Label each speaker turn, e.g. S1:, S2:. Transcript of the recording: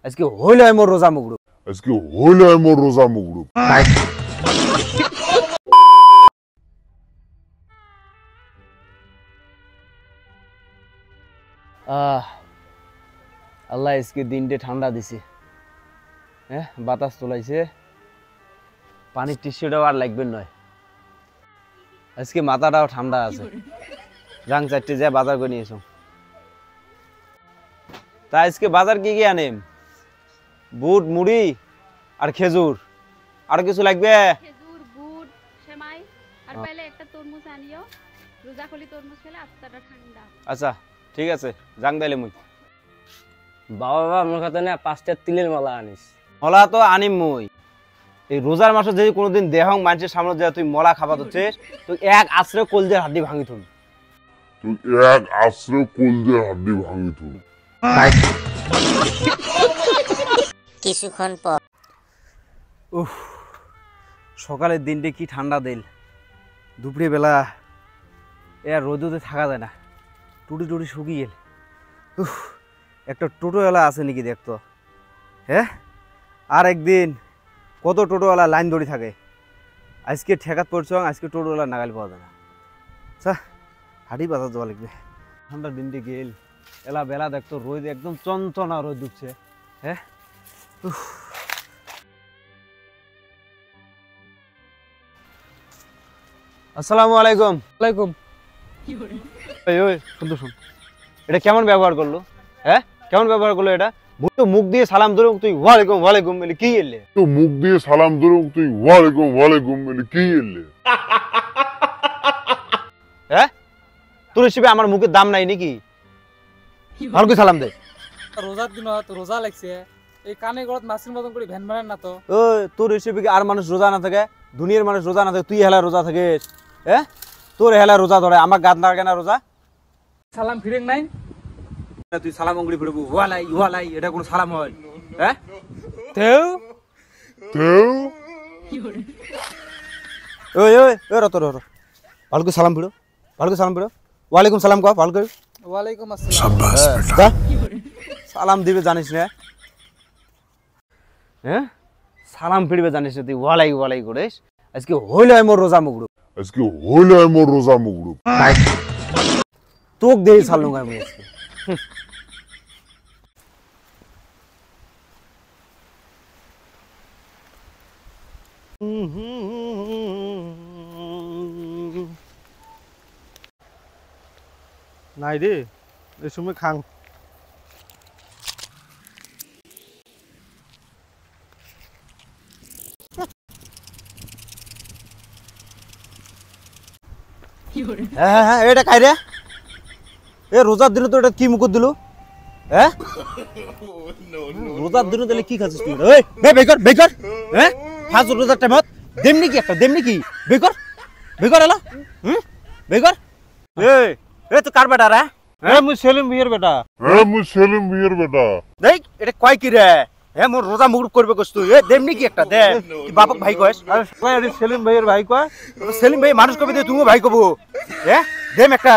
S1: আজকে হইল মোর রোজা মুগরু আল্লাহ আজকে দিনটা ঠান্ডা দিছে হ্যাঁ বাতাস তোলাইছে পানির টিস্যুটাও আর লাগবে নয় আজকে মাথাটাও ঠান্ডা আছে রাং চারটে যায় বাজার করে নিয়েছ তা আজকে বাজার কি আনেম বুট মুড়ি আর খেজুর আর কিছু লাগবে
S2: খেজুর বুট সেমাই আর পাইলে একটা তরমুজ আনিও রোজা খলি তরমুজ খেলে আত্মাটা ঠান্ডা
S1: আচ্ছা ঠিক আছে জাং দাইলে মুই
S3: বাবা আমার কথা না 5টা তিলের মালা আনিস
S1: মলা তো আনিম মুই এই রোজার মাসে যদি কোনোদিন দেহং মানুষের সামনে যায় তুই মলা খাবা হচ্ছিস তুই এক আশ্রে কলজের হাড্ডি ভাঙি তুই
S4: কিছুক্ষণ পর
S1: উফ সকালের দিনটা কি ঠান্ডা দিল দুপুরে বেলা এ আর রোদে থাকা যায় না টুটি শুকিয়ে গেল উফ একটা টোটোওয়ালা আছে নাকি দেখতো হ্যাঁ আর একদিন কত টোটোওয়ালা লাইন ধরে থাকে আজকে ঠেকাত পড়ছ আজকে টোটোওয়ালা নাগাল পাওয়া যায় না আচ্ছা হাঁটি বাজার দেওয়া লাগবে ঠান্ডার দিনটি গেল এলা বেলা দেখতো রোদ একদম চঞ্চনা রোদ ঢুকছে হ্যাঁ আসসালামু আলাইকুম
S3: ওয়ালাইকুম
S1: শুন এটা কেমন ব্যবহার করলো হ্যাঁ কেমন ব্যবহার করলো এটা মুখ দিয়ে সালাম ধরো তুই ওয়ালাইকুম ওয়ালাইকুম বলে কি এলে হ্যাঁ তোর হিসেবে আমার মুখের দাম নাই নাকি ভালো করে সালাম দে
S3: রোজার দিন তো রোজা লাগছে এই কানে গলত মাছের মতন করে ভ্যান বানান না তো
S1: ওই তোর হিসেবে কি আর মানুষ রোজা না থাকে দুনিয়ার মানুষ রোজা না থাকে তুই হেলা রোজা থাকিস হ্যাঁ তোর হেলা রোজা ধরে আমার গাদ না কেনা রোজা
S3: সালাম ফিরেন নাই
S1: তুই সালাম আঙ্গুলি ফিরবো ওয়ালাই এটা কোন সালাম হয় হ্যাঁ
S3: তেও
S1: ওই রত ভালো করে সালাম ফিরো ওয়ালাইকুম সালাম কহ ভালো করে
S3: ওয়ালাইকুম আসসালাম
S1: সালাম দিবে জানিস না হ্যাঁ সালাম ফিরবে জানিস না তুই ওয়ালাই করিস আজকে হইল মোর রোজা মুগরু তোক দেই সালুং আমি আজকে
S5: নাই রে এই সময় খাং
S1: হ্যাঁ এটা খাই রে এ রোজার দিনে তো এটা কি মুখ দিল হ্যাঁ রোজার দিনে তাহলে কি খাচ্ছিস তুই বেকর হ্যাঁ ফাঁস রোজার টাইমত দেমনি কি বেকর এলো বেকর এ তো কার বেটা রে
S5: মুই সেলিম ভাইয়ের বেটা
S1: দেখ এটা কয় কি রে হ্যাঁ মোর রোজা মুখ করবে কস তুই এ দেমনি কি একটা দে তুই বাপক ভাই কস
S5: আরে সেলিম ভাইয়ের ভাই কয়
S1: সেলিম ভাই মানুষ কবে তুমিও ভাই কবো হ্যাঁ দেম একটা